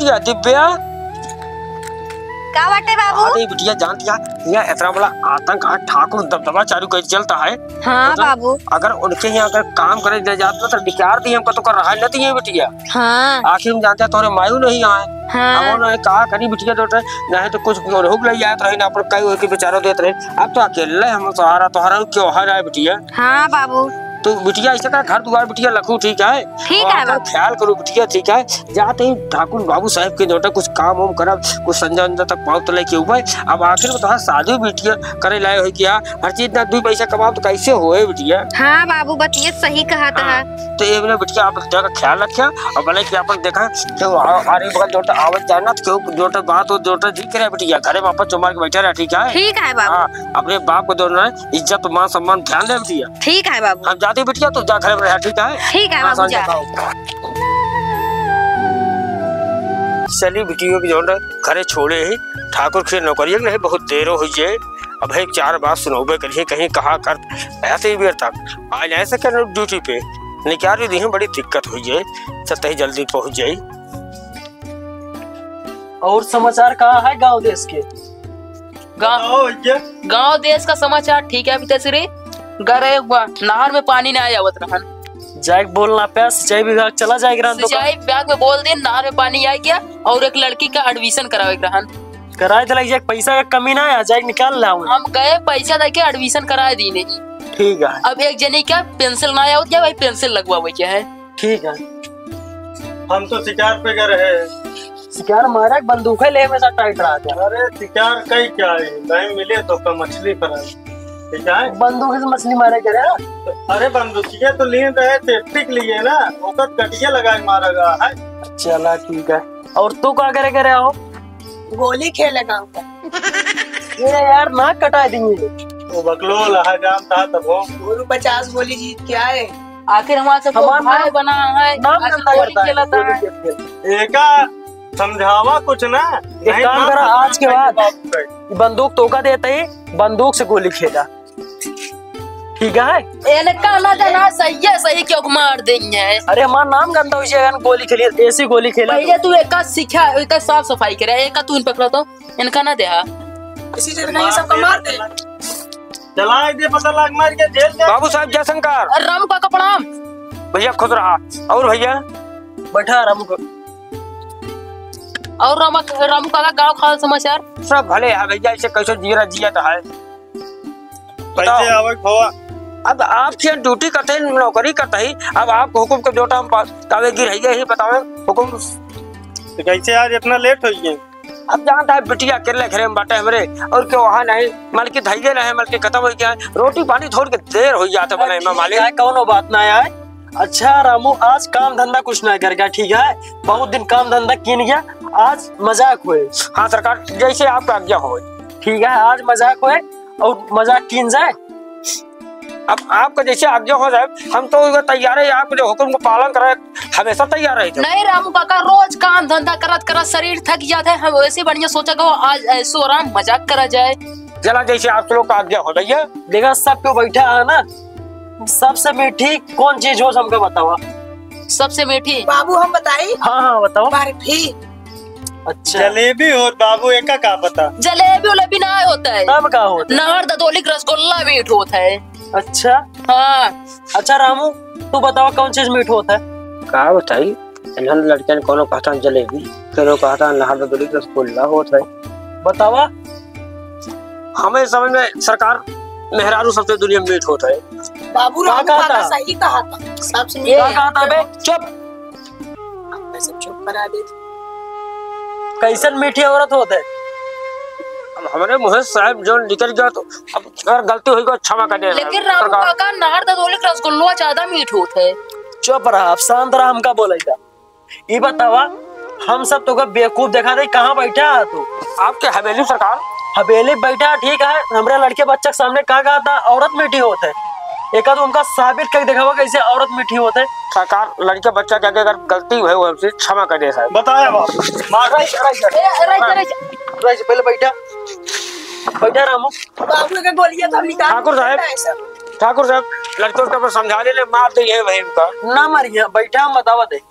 बिटिया दिव्या का बाटे बाबू? अरे बिटिया जान दिया यहाँ इतना बड़ा आतंक है, ठाकुर दबदबा चालू कर चलता है। हाँ बाबू। अगर उनके यहाँ अगर काम करे ले जाते तो विचार दी हमको तो कर रहा है नहीं बिटिया। हाँ आखिर हम जानते हैं तोरे मायू नहीं आए। हाँ। अब उन्होंने कहा करी बिटिया तो नहीं तो कुछ रोक ले जाए तो ना अपन कई के बेचारों देते रहे। अब तो अकेले हम तुम्हारा क्यों है ना बिटिया। हाँ बाबू। तो बिटिया ऐसे का घर दुआर बिटिया लखू ठीक है। ठीक है बाबू। ख्याल करो बिटिया ठीक है। जाते ही ठाकुर बाबू साहब के जोटा कुछ काम वाम करब कुछ संजय तक पहुँच लेके हुए। अब आखिर में तो शादी बिटिया करे लाए हो क्या हर चीज ना 2 पैसा कमाओ तो कैसे होए बिटिया। हाँ बाबू बतिये सही कहा था। तो ये मैंने बिटिया आप का ख्याल रखा और भले कि अपन देखा क्यों आरे बगल जोटा आवत जाना क्यों जोटा बात हो जोटा जी करे बिटिया घरे में अपन चुमार के बैठे रहे ठीक है। ठीक है बाबू। हाँ अपने बाप को दोनों इज्जत मान सम्मान ध्यान दे बिटिया। ठीक है बाबू। हम जाते बिटिया तो जा घर में रह ठीक है। ठीक है बाबू जा। चली बिटियों की जोन घरे छोड़े ही ठाकुर के नौकरी नहीं बहुत देर हो जाए। अब एक 4 बात सुनोबे करिए कहीं कहा कर ऐसे ही बेर तक आज ऐसे कर ड्यूटी पे निकाल दी बड़ी दिक्कत हुई है। चलते ही जल्दी पहुंच जाये। और समाचार कहाँ है गांव देश के? गांव देश का समाचार ठीक है पिताश्री। गरे नहर में पानी नहीं आवत रहन। जाएग बोलना पे सिंचाई विभाग चला जाएगा। सिंचाई विभाग में बोल दे नहर में पानी आ गया और एक लड़की का एडमिशन करावे रहन। कराए तो लग जाए पैसा का कमी ना आ जाए निकाल ला हम गए पैसा देके एडमिशन कराए दीने जी। ठीक है। अब एक जने क्या पेंसिल ना आवत क्या भाई पेंसिल लगवावे क्या है। ठीक है। हम तो शिकार पे गए हैं। शिकार मारा बंदूक है ले हमेशा टाइट रहा था। अरे शिकार कई क्या है नहीं मिले तो का मछली पकड़ा ठीक है। बंदूक से मछली मारे करे। अरे बंदूकिया तो लिए रहे सेफ्टी के लिए ना ओकर कटिया लगाए मारा गया है। चला ठीक है। और तू क्या करे हो? गोली खेलेगा ये यार नाक कटा दिए। वो बकलोल जाम था तब वो 50 गोली जीत के आए। आखिर हमारा सब भाई बना है नाम खेला था। एका समझावा कुछ ना। एक काम करा आज के बाद बंदूक तोका देते ही बंदूक से गोली खेला ठीक है। इनका ना जाना सही है सही क्यों मार देंगे। अरे हमारा नाम गंदा हुई है गोली खेली ऐसी गोली खेला। पहले तू एक सीखा एक साफ सफाई करे एक तू इन पकड़ा तो इनका ना देहा इसी से नहीं सबका मार दे। चला दे पता लग मार के जेल जा। बाबू साहब जयशंकर राम का कपड़ा भैया खुद रहा और भैया बैठा राम को और रामू का गाँव खाल समाचार सब भले है भैया इसे कैसे जीरा जिया तो है। पैसे आवक हुआ। अब आपकी ड्यूटी करते हैं नौकरी करते ही अब आपको हुक्म का जोटा हम कावेगी रह गए ही बताओ हुक्म तो कैसे आज इतना लेट हो गए। अब जानता है बिटिया अकेले घरे में बाटे हमरे और क्यों वहाँ नहीं मल की धैर्य रहे मल के खत्म हो गया रोटी पानी थोड़ी के देर हो जाता बने मालिक कौन बात ना आए। अच्छा रामू आज काम धंधा कुछ नहीं कर गया ठीक है। बहुत दिन काम धंधा किन गया आज मजाक हुए। हाँ सरकार जैसे आपका आज्ञा हो ठीक है। आज मजाक हुए और मजाक किन जाए। अब आपका जैसे आज्ञा हो जाए हम तो तैयार है। आप जो हुक्म का पालन करे हमेशा तैयार रहे। नहीं रामू काका रोज काम धंधा करत करत शरीर थक जाता है। हम वैसे बढ़िया सोचा कि आज ऐसो आराम मजाक करा जाए। चला जैसे आप लोग का आज्ञा हो भैया। देखा सब क्यों बैठा है ना। सबसे मीठी कौन चीज हो हमको बताओ। सबसे मीठी बाबू हम बताई। हाँ बताओ। बर्फी। अच्छा जलेबी और बाबू एक का पता। जलेबी उलेबी ना होता है तब का होता है। नार ददोली रसगुल्ला मीठ होता है। अच्छा हाँ। अच्छा रामू तू बताओ कौन चीज मीठ होता है। कहा बताई लड़के ने कोनो कहता जलेबी फिर कहता नार ददोली रसगुल्ला होता है। बतावा हमें समझ में सरकार मेहरारू सबसे दुनिया में मीठ होता है। बाबू रामू सही कहा था। सबसे कहा था बे चुप। सब चुप करा दे। कैसन मीठी औरत होते है। अब हमारे मुँह साहब जो निकल गया तो अब अगर गलती हुई तो क्षमा कर दे। लेकिन रामू काका नार ददोली रसगुल्ला ज्यादा मीठ होता है। चुप रहा आप शांत रहा हमका बोलेगा। ये बतावा हम सब तो बेवकूफ देखा दे कहाँ बैठा है तू। आपके हवेली सरकार हवेली बैठा ठीक है। हमारे लड़के बच्चे के सामने कहा था औरत मीठी होते है। एक आध उनका साबित कर दिखावा कैसे औरत मीठी होते है। सरकार लड़के बच्चा के अगर गलती हुई हमसे क्षमा कर दे साहब। बताया बाबू पहले बैठा रामू। बाबू का गोलियां तो निकाल ठाकुर साहब ठाकुर साहब लड़कों का समझाने ले मार दे ये भाई का ना मरिया बैठा बतावा दे।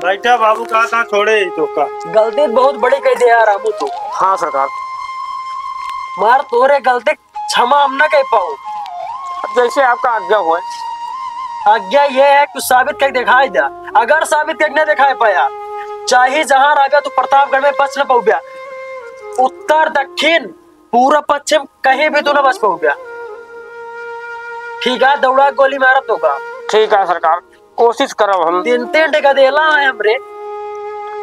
बैठा बाबू कहाँ छोड़े तो का गलती बहुत बड़ी कह दे यार रामू तू। हाँ सरकार मार तोरे गलती क्षमा हम ना कह पाऊ। अब जैसे आपका आज्ञा हो। आज्ञा ये है कि साबित करके दिखाई दे। अगर साबित करके नहीं दिखाई पाया चाहे जहां रह गया तो प्रतापगढ़ में बच न पाऊ गया। उत्तर दक्षिण पूर्व पश्चिम कहीं भी तू न बच पाऊ गया। ठीक है दौड़ा गोली मारत होगा। ठीक है सरकार कोशिश करब हम। 3-3 टका देला है हमरे।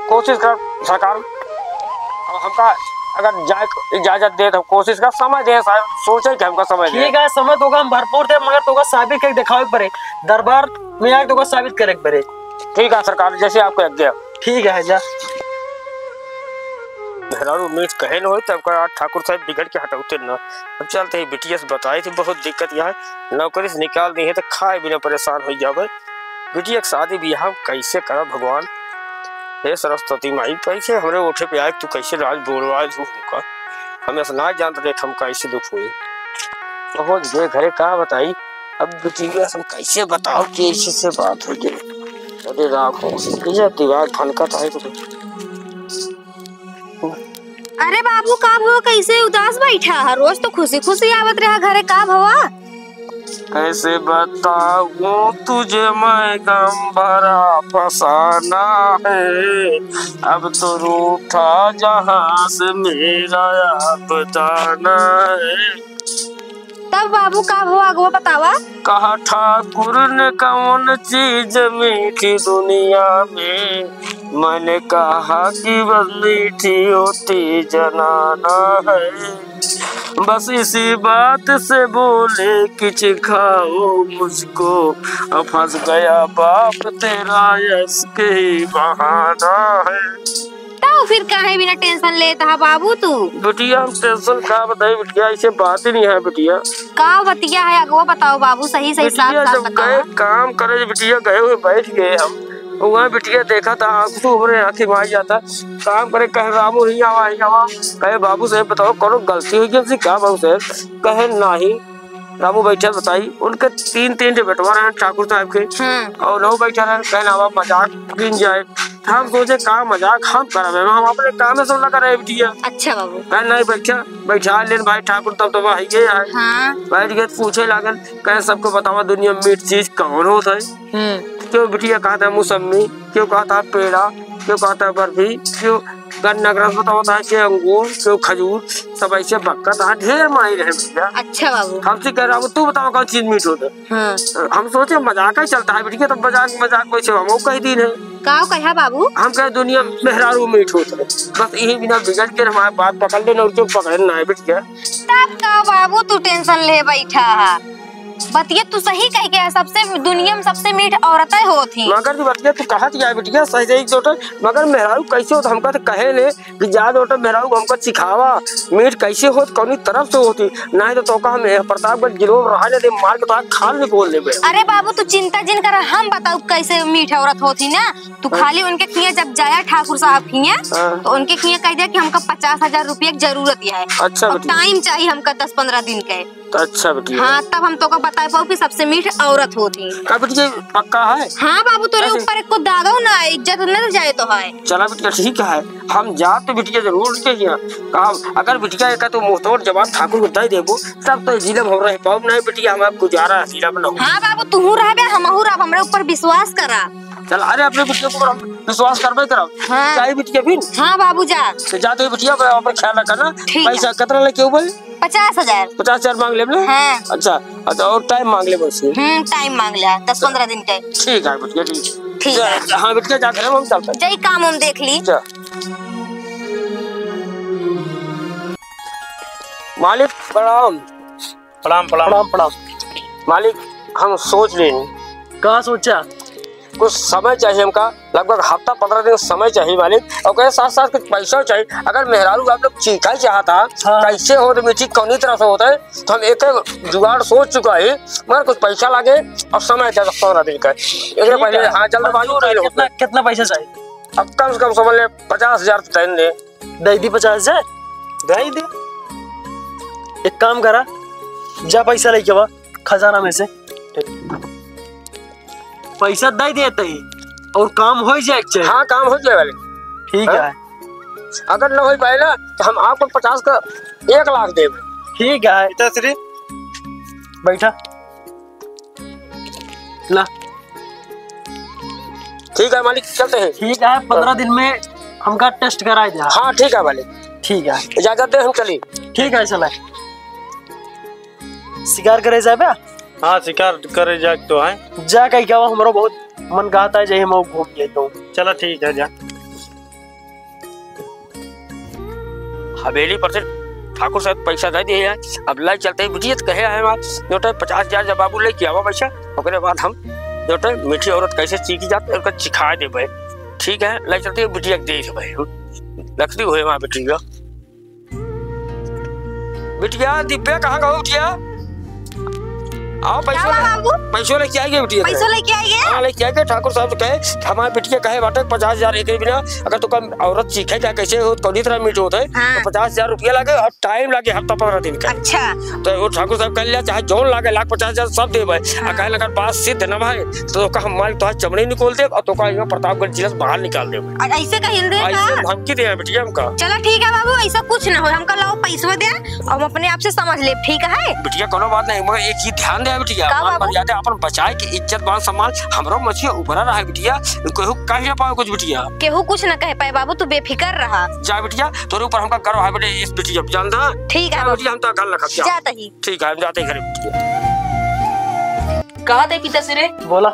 कोशिश कर सरकार अब हमका अगर जाए इजाजत दे तो कोशिश कर समय दे साहब सोचे कि हमका समय दे। ठीक है समय तो हम भरपूर थे मगर तो साबित करके दिखावे पड़े दरबार में आके तो साबित करे पड़े। ठीक है सरकार जैसे आपको आज्ञा। ठीक है जा मेहरारू मीठ कहे न हो तब का ठाकुर साहब बिगड़ के हटौते न। अब चलते ही बिटिया से बताई थी बहुत दिक्कत यहाँ नौकरी से निकाल दी है तो खाए बिना परेशान हो जावे। बिटिया की शादी ब्याह कैसे करा भगवान। हे सरस्वती माई पैसे हमरे ओठे पे आए तू कैसे राज बोलवा दू हमका हमें ना जानते देख हम कैसे दुख हुई पहुंच गए घरे कहा बताई। अब बिटिया हम कैसे बताओ कि इसी से बात हो गई। अरे राम दिमाग फनकत है तो। अरे बाबू का भवा कैसे उदास बैठा है रोज तो खुशी खुशी आवत रहा घरे का भवा। कैसे बताऊं तुझे मैं गम भरा फसाना है अब तो रूठा जहां से मेरा आप जाना है। तब बाबू का भवा अगवा बतावा। कहा ठाकुर ने कौन चीज मीठी दुनिया में मैंने कहा कि बस मीठी होती जनाना है। बस इसी बात से बोले किच खाओ मुझको अब फंस गया बाप तेरा इसके ही बहाना है। तो फिर काहे बिना टेंशन लेता है बाबू तू। बिटिया हम टेंशन का बताई बिटिया ऐसे बात ही नहीं है बिटिया। का बतिया है अगवा बताओ बाबू सही सही साफ बिटिया साफ जब बताओ। गए काम करे बिटिया गए हुए बैठ गए हम वहाँ बिटिया देखा था आंसू उभरे आंखें मार जाता काम करे कहे रामू नहीं आवा कहे बाबू साहब बताओ करो गलती हुई हमसे क्या बाबू साहब कहे नहीं। रामू बैठा बताई उनके 3-3 बेटवा रहे ठाकुर साहब के और नौ बैठा रहे कहे ना मजाक गिन जाए। हम सोचे का मजाक हम कर हम अपने काम में सब लगा रहे बिटिया। अच्छा बाबू कहे नहीं बैठा लेन भाई ठाकुर तब तो भाई गए हाँ। बैठ गए पूछे लागल कहे सबको बतावा दुनिया में मीठ चीज कौन होता है। क्यों बिटिया कहता है मौसमी क्यों कहता है पेड़ा क्यों कहता है बर्फी क्यों गन्ना रस होता है अंगूर क्यों खजूर सब ऐसे बक्कत है ढेर माई रहे बिटिया। अच्छा बाबू हमसे कह रहा तू बताओ कौन चीज मीठ होता है। हम सोचे मजाक ही चलता है बिटिया तो मजाक वैसे हम कही दिन है का कहा बाबू। हम कहे दुनिया मेहरारू मीठ होता है बस यही बिना बिगड़ के हमारे बात पकड़ लेना और पकड़े ना है बिटिया। तब का बाबू तू टेंशन ले बैठा है बतिया तू सही कह के सबसे दुनिया में सबसे मीठ औरतें होती। मगर जो बतिया तू कहा कि बिटिया सही सही जोटर मगर मेहरारू कैसे होता हमका तो कहे ने कि ज्यादा होता मेहरारू हमको सिखावा मीठ कैसे होत कौनी तरफ से होती नहीं तो का हम प्रतापगढ़ गिरोह रहा दे मार के तो खाल में बोल लेबे। अरे बाबू तू चिंता जिन कर हम बताऊ कैसे मीठ औरत होती ना तू खाली उनके खिया जब जाया ठाकुर साहब खिया तो उनके खिया कह दिया कि हमका 50,000 रुपया की जरूरत है। अच्छा टाइम चाहिए हमका 10-15 दिन के। अच्छा बिटिया हाँ तब हम तो का बता पाऊ कि सबसे मीठ औरत होती। का बिटिया पक्का है। हाँ बाबू तोरे ऊपर को दागो ना इज्जत न जाए तो है। चला बिटिया ठीक है हम जा तो बिटिया जरूर के कहा अगर बिटिया एक तो मुंहतोड़ जवाब ठाकुर को दे देबो तब तो जिले हो रहे पाऊ नहीं बिटिया हम गुजारा है जिला में। हाँ बाबू तू रहबे हमहू रहब हमरे ऊपर विश्वास करा। चल अरे अपने बिटिया को विश्वास करबे करब। हाँ। चाहे बिटिया फिर हाँ बाबू जा तो जाते बिटिया पर ख्याल रखना पैसा कितना लेके बोल 50,000 50,000 मांग ले। हाँ। अच्छा और टाइम मांग ले बस। टाइम मांग लिया 10-15 दिन के। ठीक है बिटिया ठीक है। हाँ बिटिया जाकर हम चलते जय काम हम देख ली। मालिक प्रणाम। प्रणाम प्रणाम प्रणाम प्रणाम। मालिक हम सोच लें कहा सोचा कुछ समय चाहिए हमका लगभग हफ्ता 15 दिन समय चाहिए मालिक और साथ साथ कुछ पैसा चाहिए। अगर मेहरारू आप लोग चीखा ही चाहता कैसे हो तो मीठी कौनी तरह से होता है तो हम एक जुगाड़ सोच चुका है मगर कुछ पैसा लगे और समय 10-15 दिन का पहले। हाँ जल्दबाजी कितना पैसा चाहिए। अब कम से कम समझ ले 50,000 दे दी 50,000 दे दे। एक काम करा जा पैसा लेके बा खजाना में से पैसा दे देते ही और काम हो जाए। हाँ काम हो जाए वाले। ठीक है। अगर न हो पाए ना तो हम आपको 50 का 1 लाख दे। ठीक है पिताश्री बैठा ला। ठीक है मालिक चलते हैं। ठीक है 15 दिन में हमका टेस्ट कराए जा। हाँ ठीक है मालिक। ठीक है इजाजत दे हम चली। ठीक है चला। शिकार करे जाबे। हाँ शिकार करे जा तो है जा कहीं क्या हमारा बहुत मन कहता है जही मैं घूम लेता हूँ। चलो ठीक है जा। हवेली पर से ठाकुर साहब पैसा दे दिए हैं। अब लाई चलते हैं बिटिया कहे आए जो 50,000 जब बाबू लेके आवा पैसा ओकरे बाद हम जो मीठी औरत कैसे सीखी जाती है उनका सिखा दे भाई। ठीक है लाई चलते बिटिया दे भाई लकड़ी हुए वहाँ बिटिया। बिटिया दिव्या कहाँ गो बिटिया? आओ पैसों लेके आएंगे बिटिया। पैसा लेके आएंगे। हाँ लेके आएंगे। ठाकुर साहब तो कहे हमारे बिटिया कहे बाटे 50,000 एक बिना अगर तो कम औरत सीखे क्या कैसे हो कौन तरह मीट होता है। हाँ। तो 50,000 रुपया लगे और टाइम लगे हफ्ता 15 दिन का। अच्छा तो वो ठाकुर साहब कह लिया चाहे जोन लागे 1,50,000 सब दे भाई। कहे लगा बात सिद्ध न भाई तो हमारी तो चमड़ी निकोल दे और तो यहाँ प्रतापगढ़ जिला से बाहर निकाल दे। और ऐसे कहिल दे ऐसे धमकी दे बिटिया हमका। चलो ठीक है बाबू ऐसा कुछ न हो हमका लाओ पैसा दे और हम अपने आप से समझ ले। ठीक है बिटिया कोनो बात नहीं मगर एक चीज ध्यान दे बिटिया मर्यादा अपन बचाए की इज्जत मान सम्मान हमरो मछिया ऊपर रहा है बिटिया। केहू कह ना पाए कुछ बिटिया। केहू कुछ न कह पाए बाबू तू बेफिक्र रहा। जा बिटिया तोरे ऊपर हमका गर्व है बेटे इस बिटिया जानता। ठीक है बिटिया हम तो घर रखब जा। जाता ही। ठीक है हम जाते ही घर बिटिया। कहा थे पिताश्री बोला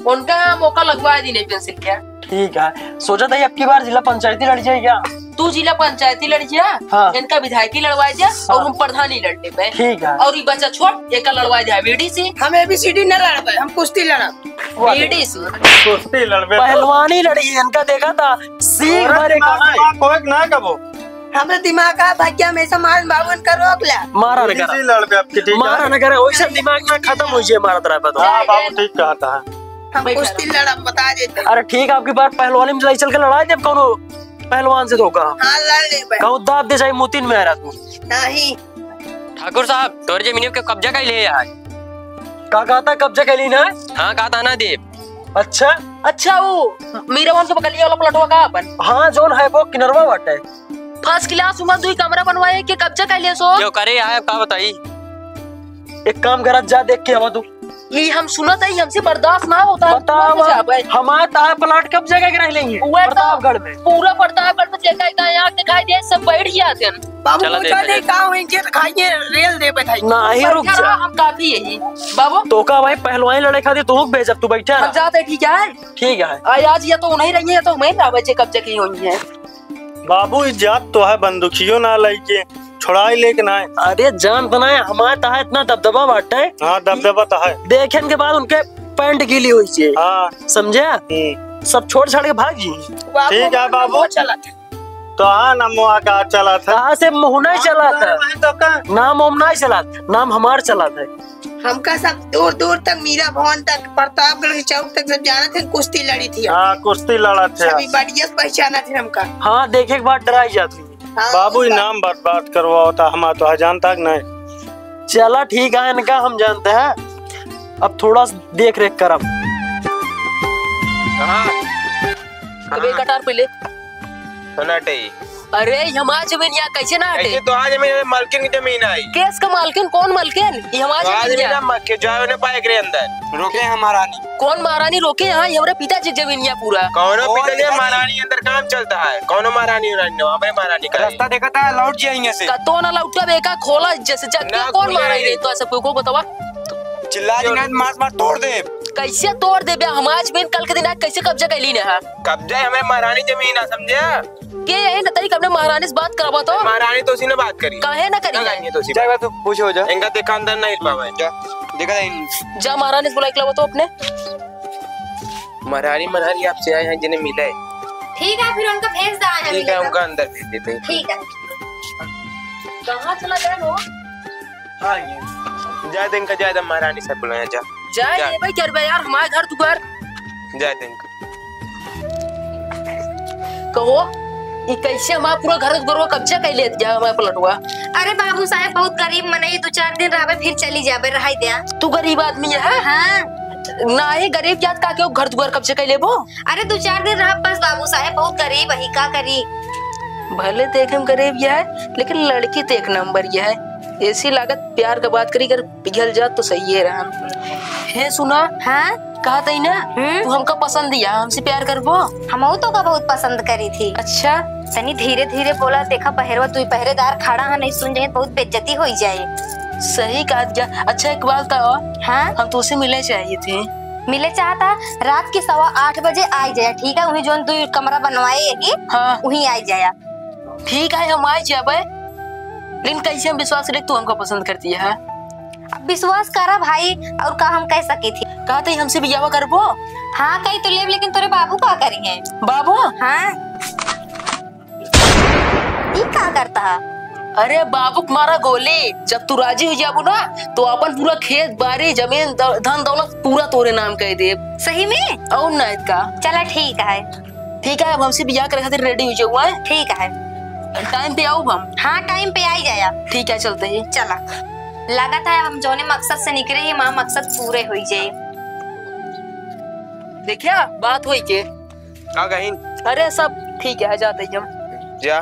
उनका मौका लगवा दी नहीं पेंसिल क्या। ठीक है सोचा था अब की बार जिला पंचायती लड़ जाए क्या? तू जिला पंचायती लड़ जा। हाँ। इनका विधायकी लड़वाए जा और हम प्रधानी लड़ने पे। ठीक है और ये बच्चा छोट एक लड़वाए जा बीडीसी। हम ABCD न लड़ हम कुश्ती लड़ब। बीडीसी कुश्ती लड़बे पहलवानी लड़ी है इनका देखा था सीख मारे कोई ना कबो हमें दिमाग का भाग्य हमेशा मार बाबू का रोक ला। मारा न करा लड़बे आपकी। ठीक मारा न करा वैसे दिमाग में खत्म हो जाए मारा तरह तो। हाँ बाबू ठीक कहता है। हम कुश्ती लड़ब बता देते। अरे ठीक है आपकी बार पहलवानी में चल के लड़ाई जब कौन पहलवान से धोखा हाँ लड़ ले भाई। कहूँ दाब दे जाए मुतिन में रहा तू। नहीं ठाकुर साहब तोरे जमीन के कब्जा कर ले यार। का कहता कब्जा कर ली ना? हाँ कहा था ना देव। अच्छा अच्छा वो मीरा वन के बगलिया वाला प्लटवा का अपन। हाँ जोन है वो किनरवा बाटे। फर्स्ट क्लास उमा दुई कमरा बनवाए के कब्जा कर लिया सो। जो करे आए का बताई। एक काम करा जा देख के आवा तू। ये हम सुना था हमसे बर्दाश्त ना होता है। बताओ हमारे तार प्लाट कब जगह के रह लेंगे प्रतापगढ़ में। पूरा प्रतापगढ़ में जगह का यहाँ दिखाई दे सब बैठ जाते हैं। बाबू पूछा दे कहाँ होंगे खाइए रेल दे बताइए। नहीं रुक जा हम काफी यही बाबू तो का भाई पहलवानी लड़े खाती तू भेजब तू बैठा हम जाते ठीक है। ठीक है आज या तो नहीं रही है या तो हमें बच्चे कब्जे की हुई है। बाबू इज्जत तो है बंदूकियों ना लेके छोड़ाई लेके ना। अरे जान बनाए हमारे तहा इतना दबदबा बांटे। हाँ दबदबा तो है। देखे के बाद उनके पैंट गीली हुई थी। हाँ समझे सब छोड़ छाड़ के भागी। ठीक है बाबू चला तो हाँ नाम का चला था। कहाँ से मुँह नहीं चला था तो का नाम हम नहीं चला नाम हमार चला था। हमका सब दूर दूर तक मीरा भवन तक प्रतापगढ़ चौक तक सब जाना थे कुश्ती लड़ी थी। हाँ कुश्ती लड़ा थे। सभी बढ़िया पहचाना थे हमका। हाँ देखे के बाद डराई जाती। हाँ, बाबू नाम बर्बाद करवा होता हमारा तो जानता नहीं। चला ठीक है इनका हम जानते हैं अब थोड़ा देख रेख करब। अबे कटार पे ले। सनाटे अरे हमारा जमीन यहाँ कैसे ना हटे। तो आज जमीन मालकिन की जमीन आई। केस का मालकिन कौन मालकिन ये हमारा जमीन यहाँ। जो ने पाए के अंदर रोके हम महारानी। कौन महारानी रोके यहाँ ये हमारे पिताजी जमीन यहाँ पूरा। कौनो पिताजी महारानी अंदर काम चलता है। कौनो महारानी हमारे महारानी का रास्ता देखा था लौट जाएंगे से कतो ना लौटा बेका खोला जैसे जगह कौन महारानी नहीं तो ऐसा को बतावा। चिल्ला देना मार मार तोड़ दे। कैसे तोड़ दे बे हमारा जमीन कल के दिन कैसे कब्जा कर ली ना। कब्जा हमारे महारानी जमीन है समझे। के यही न तरी हमने महारानी से बात करवा तो महारानी तो उसी ने बात करी। काहे ना करी तो उसी जा तू पूछो जा इनका देखा अंदर नहीं पावे जा देखा जा महारानी से बुला के लाओ तो अपने। महारानी महारानी आपसे आए हैं जिन्हें मिला है। ठीक है फिर उनका भेज दे। ठीक है उनका अंदर भेज देते हैं। ठीक है कहाँ चला गया वो। जा दिन का ज्यादा महारानी से बुलाया जा जाए भाई कर यार हमारे घर तू घर जा दिन कहो ये कैसे हमारा पूरा घर गोरवा कब्जा कर ले जा हमारा पलटुआ। अरे बाबू साहब बहुत गरीब मनई 2-4 दिन रहबे फिर चली जाबे रहाई दे। तू गरीब आदमी है? हाँ ना ये गरीब जात का के घर दुआर कब्जा कर लेबो। अरे 2-4 दिन रह बस बाबू साहब बहुत गरीब है का करी। भले देखे में गरीब यह है लेकिन लड़की तो एक नंबर यह है। ऐसी लागत प्यार का बात करी कर पिघल जा तो सही है रहन। हे सुना हाँ कहा था ना तू हमका पसंद दिया हमसे प्यार करबो। हम तो का बहुत पसंद करी थी। अच्छा तनी धीरे धीरे बोला देखा पहरवा तू पहरेदार खड़ा है नहीं सुन जाए बहुत बेइज्जती हो जाए। सही कहा दिया। अच्छा एक बात कहो। हाँ हम तो उसे मिलने चाहिए थे। मिले चाहता रात के 8:15 बजे आ जाए ठीक है। वही जो तू कमरा बनवाएगी हाँ वही आ जाया। ठीक है हम आ जाबे लेकिन कैसे हम विश्वास रख तू हमको पसंद करती है। अब विश्वास करा भाई और का हम कह सकी थी। कहा था हमसे बियाह करबो। हाँ कही तो ले लेकिन तेरे बाबू का करेंगे। बाबू हाँ ये क्या करता है? अरे बाबू मारा गोली जब तू राजी हो जाबू ना तो अपन पूरा खेत बाड़ी जमीन धन दौलत पूरा तोरे नाम कह दे। सही में? और ना का चला ठीक है। ठीक है अब हमसे बियाह करे खातिर रेडी हो जाओ। ठीक है टाइम पे आओ हम। हाँ टाइम पे आ जाया। ठीक है चलते ही। चला लागत है हम जोने मकसद से निकले ही वहाँ मकसद पूरे हो जाए। देखिया बात हुई के का कहीं अरे सब ठीक है जाते ही हम जा।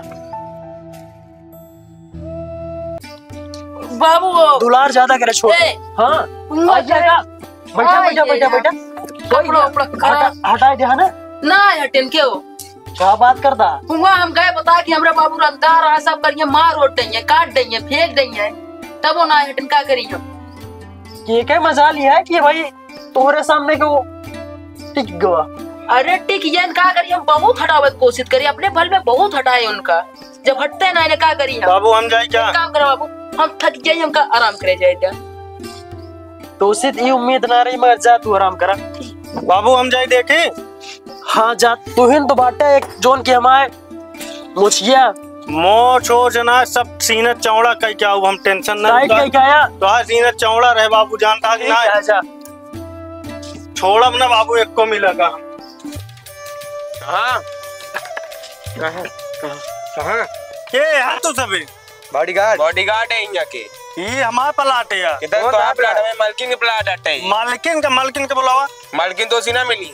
बाबू दुलार ज्यादा करे छोड़। ए, हाँ आ जाएगा। बैठा बैठा बैठा बैठा हटाए दे ना ना हटेन के हो क्या बात करता हुआ। हम गए बता कि हमरा बाबू रंगदार है सब करिए मार रोट देंगे काट देंगे फेंक देंगे तब वो ना हटन का करी हम। ये क्या मजाल ये है कि भाई तोरे सामने के वो टिक गवा। अरे टिक ये का करी हम बहुत हटावे की कोशिश करी अपने बल में बहुत हटाए उनका जब हटते ना इन्हें का करी हम। बाबू हम जाए क्या? काम करो बाबू हम थक जाए हमका आराम करे जाए। तो उसे ये उम्मीद ना रही मगर जा तू आराम करा। बाबू हम जाए देखे। हाँ जा तू हिन तो बाटे एक जोन के हमारे मुछिया मोच हो जना सब सीना चौड़ा कह क्या हम टेंशन ना टाइट कह क्या आया तो आज सीना चौड़ा रहे बाबू जानता कि ना जा छोड़ब ना बाबू एक को मिलेगा। हाँ कहाँ के है तू सभी बॉडीगार्ड है यहाँ के। ये हमारे प्लाट है यार। किधर तो आप प्लाट में मालकिन के प्लाट आते हैं। मालकिन के बुलावा। मालकिन तो सीना मिली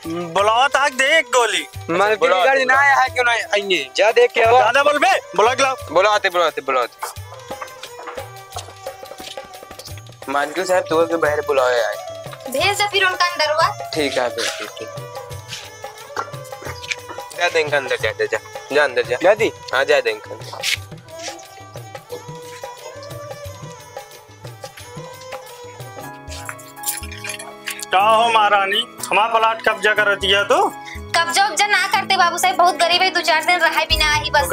बुलावा ताक दे एक गोली। मालकिन गाड़ी ना आया है क्यों ना आएंगे जा देख के ज्यादा बोल बे बुला के लाओ। बुलाते मालकिन साहब तो के बाहर बुलाए आए। भेज दे फिर उनका अंदर हुआ। ठीक है ठीक जा देंगे अंदर जा अंदर जा दी। हाँ जा देंगे अंदर। क्या हो महारानी हमारा प्लाट कब्जा कर दिया तो कब्जा उब्जा ना करते बाबू साहब बहुत गरीब है 2-4 दिन रहा भी ना ही बस।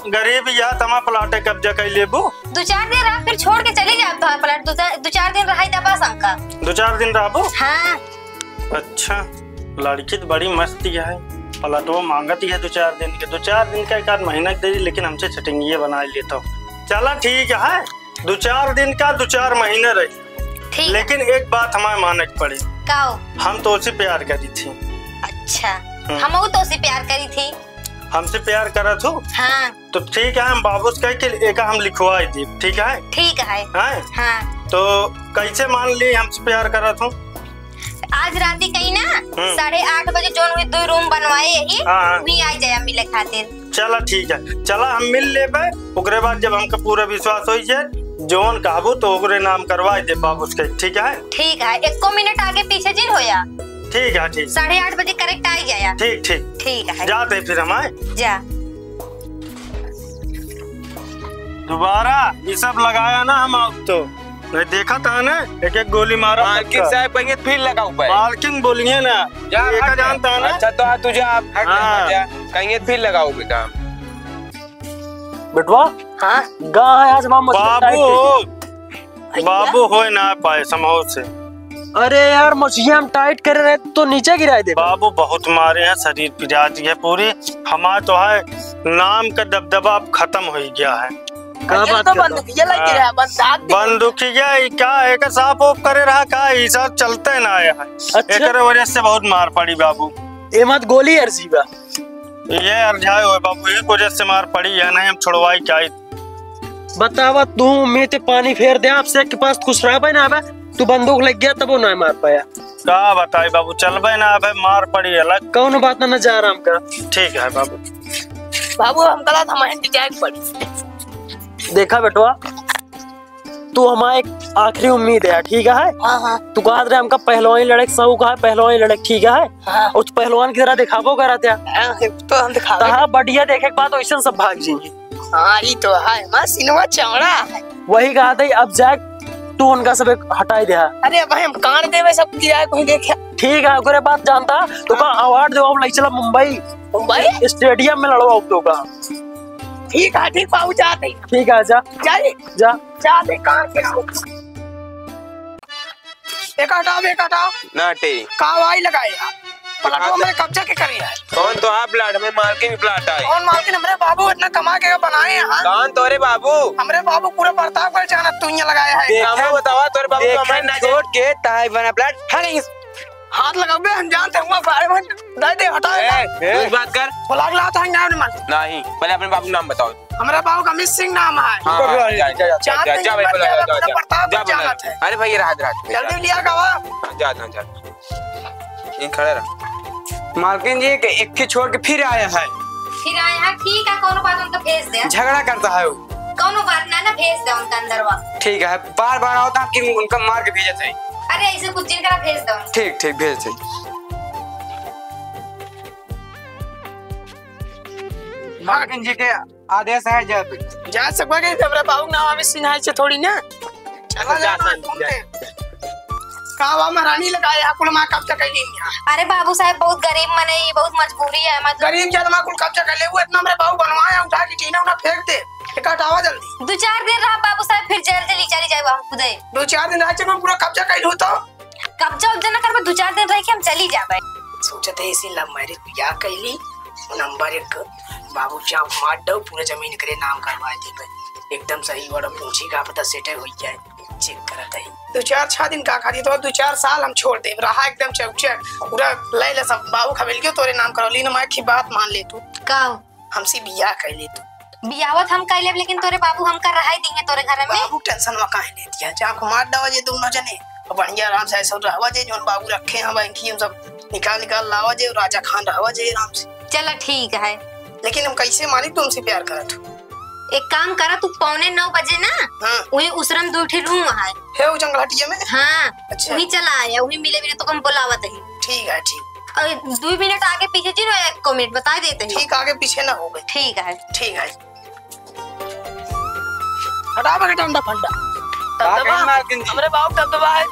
गरीब या तमा प्लाट कब्जा कर लेबो। 2-4 दिन रहा फिर छोड़ के चले जाए तो प्लाट 2-4 दिन रहा बस अंका। 2-4 दिन रहबो। हाँ अच्छा लड़की तो बड़ी मस्त है प्लाटो मांगती है 2-4 दिन के। 2-4 दिन का एक आध महीना दे लेकिन हमसे छटिंगी बना लेता हूँ। चला ठीक है 2-4 दिन का 2-4 महीने रही लेकिन एक बात हमारे मानने की पड़ी। हम तो उसे प्यार करी थी। अच्छा हम तो उसे प्यार करी थी। हमसे प्यार करा तू। हाँ तो ठीक है हम बाबू से कह के एक हम लिखवाई दी। ठीक है हाँ। तो कैसे मान ली हमसे प्यार करा तू? आज रात कहीं ना 8:30 बजे जोन हुई 2 रूम बनवाए यही वही आ जाए मिले खातिर। चला ठीक है चला हम मिल लेबे ओकरे बाद जब हमका पूरा विश्वास हो जाए जोन कहबो तो ओकरे नाम करवा दे बाबू के। ठीक है 1 मिनट आगे पीछे जिन होया। ठीक है ठीक 8:30 बजे करेक्ट आ जाया। ठीक है जाते फिर हम आए जा। दोबारा ये सब लगाया ना हम अब तो नहीं देखा था ना एक गोली मारा। मालकिन साहब कहेंगे फिर लगाओ मालकिन बोलिए ना जानता है ना। अच्छा तो तुझे आप कहेंगे फिर लगाओ बेटा। बेटवा हाँ गाँ है आज बाबू हो ना पाए समझो से। अरे यार मछलियाँ हम टाइट कर रहे तो नीचे गिराए दे। बाबू बहुत मारे हैं शरीर पिराती है पूरी हमारा तो है नाम का दबदबा अब खत्म हो गया है। बंदूकिया क्या एक साफ ओफ करे रहा का ऐसा चलते ना आया है। एक वजह से बहुत मार पड़ी बाबू। ए मत गोली अर्जी बा ये अरझाए हुए बाबू, एक वजह से मार पड़ी है, नहीं हम छुड़वाई क्या। बतावा तू मैं ते पानी फेर दे आपसे के पास खुश रहा भाई ना बे, तू बंदूक लग गया तब वो ना मार पाया। का बताई बाबू, चल भाई ना भाई मार पड़ी अलग। कौन बात ना जा आराम का। ठीक है बाबू। बाबू हम कला हमारे जाए पड़ी। देखा बेटवा, तू हमारा एक आखिरी उम्मीद है, ठीक है। हाँ हाँ तू कहा रहे हमका पहलवानी लड़क सब कहा पहलवानी लड़क, ठीक है। हाँ। उस पहलवान की तरह दिखावो करा त्या तो हम दिखावे। तहा बढ़िया देखे के बाद वैसे सब भाग जी। हाँ ये तो है, मां सिनेमा चौड़ा है। वही कहा था अब जाए तू उनका सब हटाई दे। अरे भाई हम कान देवे सब गिराए कोई देखे। ठीक है, अगर बात जानता तो का अवार्ड दो हम चला मुंबई स्टेडियम में लड़वा तो का। ठीक है, ठीक बाबू जाते हैं। ठीक है, जा जाइए जा जाते कान के एक हटाओ नाटे कावाई लगाया प्लाटो में कब्जा के करे है। कौन तो आप प्लाट में मालकिन प्लाट आए। कौन मालकिन? हमरे बाबू इतना कमा के बनाए हैं। कौन तोरे बाबू? हमरे बाबू पूरा प्रतापगढ़ जाना तू यहाँ लगाया है। देखा बतावा तोरे बाबू को हमारे ना छोड़ के ताई बना प्लाट है नहीं। हाथ लगाओ हम जानते हुआ बारे में दे दे हटाओ। कुछ बात कर। बुला ला था ना मन नहीं, पहले अपने बाबू नाम बताओ। हमारे बाबू का मिस सिंह नाम है। जा भाई बोला। अरे भाई रात जल्दी लिया गवा। जा इन खड़ा रहा। मालकिन जी एक के छोड़ के फिर आया है। फिर आए हैं, ठीक है, कोनो बात उनको भेज दे। झगड़ा करता है वो। कोनो बात ना भेज दे उनका अंदर वा। ठीक है, बार बार आओ तो आपकी उनका मार के भेजा थे। अरे ऐसे कुछ दिन करा भेज दो। ठीक भेज दे। मालकिन जी के आदेश है जा सकवा के हमरे बाबू नाम अभी सिन्हा से थोड़ी ना। चला जा कावा महारानी लगाया कुल मां कब्जा कर ली। अरे बाबू साहब बहुत गरीब मने, ये बहुत मजबूरी है। गरीब क्या मां कुल कब्जा कर ले, वो इतना हमरे बाबू बनवाया उठा के टीना उठा फेंक दे। एक हटावा जल्दी। 2-4 दिन रहा बाबू साहब, फिर जल्दी चली जाए हम खुदे। 2-4 दिन रह हम पूरा कब्जा कर लूं तो कब्जा उब्जा ना करबे, 2-4 दिन रह के हम चली जाबे। सोचते इसी लव मैरिज बियाह कैली। नंबर 1 बाबू चाप मार दो, पूरा जमीन करे नाम करवा दी। एकदम सही बड़ा पूछी का पता सेटे हो जाए। चेक करत है 2-4 दिन का खाती तो 2-4 साल हम छोड़ दे रहा एकदम चौचक पूरा ले ले सब बाबू खबेल के तोरे नाम करौली ना। मैं की बात मान ले तू का हमसे बियाह कर ले तू। बियावत हम कर लेब, लेकिन तोरे बाबू हम कर रहा देंगे तोरे घर में। बाबू टेंशन में काहे ले दिया, जा को मार दवा जे दोनों जने और बढ़िया आराम से ऐसा रहवा जे जोन बाबू रखे हैं बैंकी हम सब निकाल लावा जे। राजा खान रहवा जे आराम से। चलो ठीक है, लेकिन हम कैसे मानी तुमसे प्यार करत। एक काम करा, तू 8:45 बजे ना वही उसरम 2 रूम है वो जंगलहटिया में। हाँ अच्छा। वही चला आया, वही मिले बिना तो हम बुलावत है। ठीक है ठीक। और 2 मिनट आगे पीछे जी 1 मिनट बता देते हैं। ठीक आगे पीछे ना हो गए। ठीक है ठीक है। हटा बे डंडा फंडा हमरे बाबू दबदबा है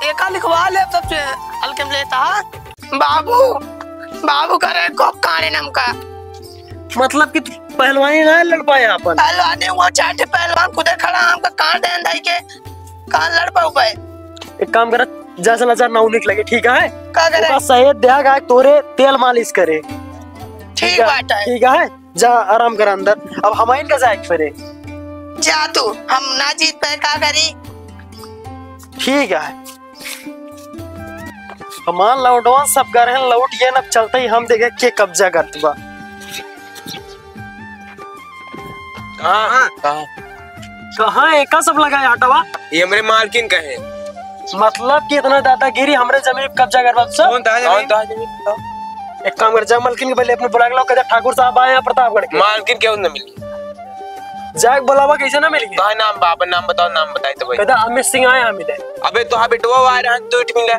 एका लिखवा ले सबसे हल्के में लेता। बाबू करे को काने नाम का मतलब कि पहलवानी ना लड़ पाया अपन। पहलवान वो चाटे पहलवान खुद खड़ा हमका कान दे अंदाई के कान लड़ पाऊ पाए। एक काम कर, जैसा नजर ना उन्हें लगे, ठीक है। का करे ओका सहेद दे गा तोरे तेल मालिश करे। ठीक बात है। ठीक है, जा आराम कर अंदर। अब हम इनका जाए फिरे। जा तू, हम ना जीत पाए का करी। ठीक है, हमार लौटवा सब कर हैं लौट ये न चलते ही हम देखे के कब्जा करत बा। कहाँ एका सब लगाया हटवा। ये हमरे मालकिन का है। मतलब कि इतना दादागिरी हमरे जमीन पे कब्जा करवा सब। कौन था जमीन? एक काम कर, जा मालकिन के पहले अपने बुला के लाओ। कहता ठाकुर साहब आए हैं प्रतापगढ़ के। मालकिन क्यों न मिली? जाग बुलावा कैसे ना मिली? कहा नाम बाबा नाम बताओ, नाम बताए तो भाई। कहता अमित सिंह आए हम इधर। अबे तो हाँ बेटवा आ रहा है तो इट मिला।